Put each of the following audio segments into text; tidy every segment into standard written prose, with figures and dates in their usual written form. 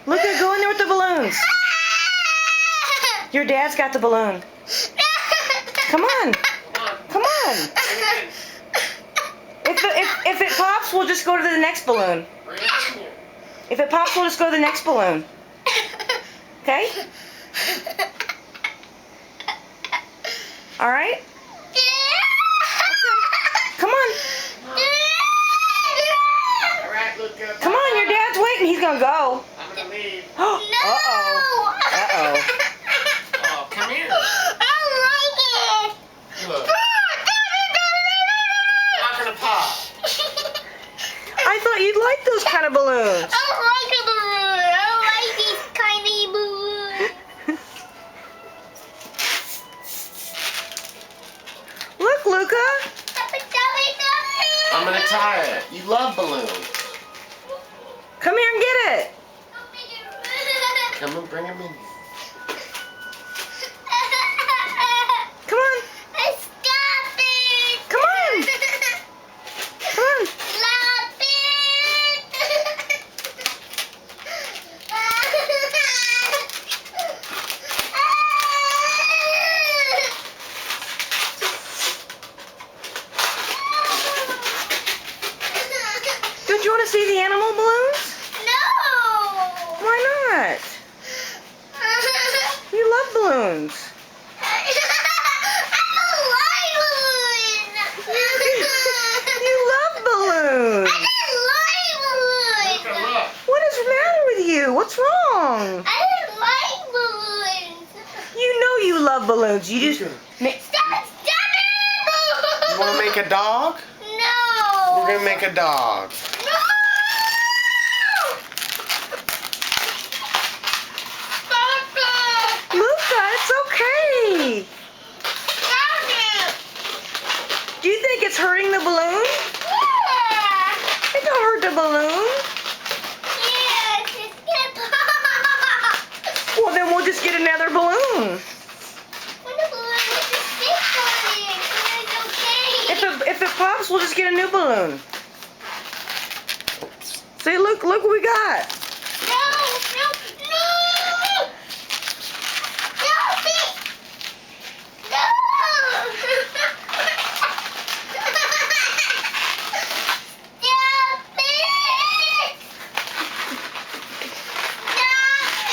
Luca, go in there with the balloons. Your dad's got the balloon. Come on. Come on. If it pops, we'll just go to the next balloon. If it pops, we'll just go to the next balloon. Okay? All right? Come on. All right, Luca. Come on, your dad's waiting. He's going to go. I'm going to leave. Uh-oh. Uh-oh. Oh, come here. Look. It's not going to pop. I thought you'd like those kind of balloons. I don't like a balloon. I don't like these tiny balloons. Look, Luca. I'm going to tie it. You love balloons. Come here and get it. Come and bring them in. Come on. Stop it. Come on. Come on. Stop it. Don't you want to see the animal balloons? No. Why not? You love balloons. I don't like balloons. You love balloons. I don't like balloons. Luca, look. What is the matter with you? What's wrong? I don't like balloons. You know you love balloons. You just... Stop it. You want to make a dog? No. We're going to make a dog. No. Stop it. Luca, it's okay. Stop it. Do you think it's hurting the balloon? Yeah. It don't hurt the balloon. Yes, it's gonna pop. Well, then we'll just get another balloon. When the balloon with the stick on it, it's okay. If it pops, we'll just get a new balloon. See, look what we got. No. Stop it. No. Stop it. Stop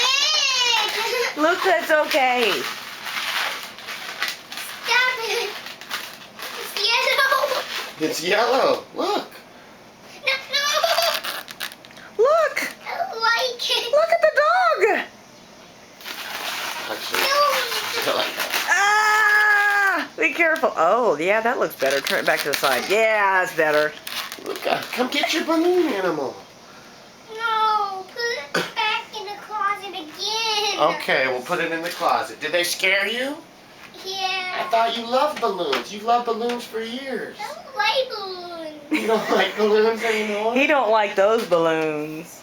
it. Luca, it's okay. Stop it. It's yellow. It's yellow. Look. No. Look. I don't like it. Look at the dog. Actually, No. I like that. Ah! Be careful. Oh, yeah, that looks better. Turn it back to the side. Yeah, that's better. Luca, come get your balloon animal. No, put it back in the closet again. Okay, we'll put it in the closet. Did they scare you? I Yeah. thought you loved balloons. You've loved balloons for years. I don't like balloons. You don't like balloons anymore? He don't like those balloons.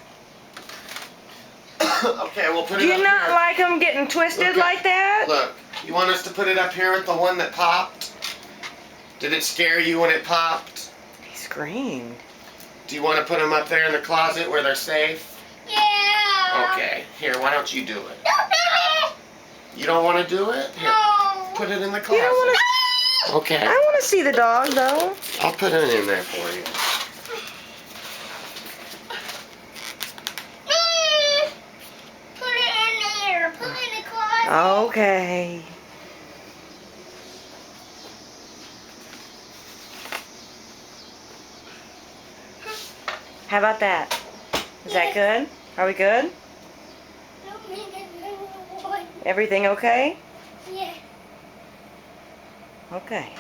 Okay, we'll put Do it up you not here. like them getting twisted Luca, like that? Look, you want us to put it up here with the one that popped? Did it scare you when it popped? He screamed. Do you want to put them up there in the closet where they're safe? Yeah. Okay, here, why don't you do it? No. You don't want to do it? Here, No. put it in the You closet. don't want to... Okay, I want to see the dog, though. I'll put it in there for you. Put it in there. Put it in the closet. Okay. How about that? Is that good? Are we good? Don't make another one. Everything okay? Yeah. Okay.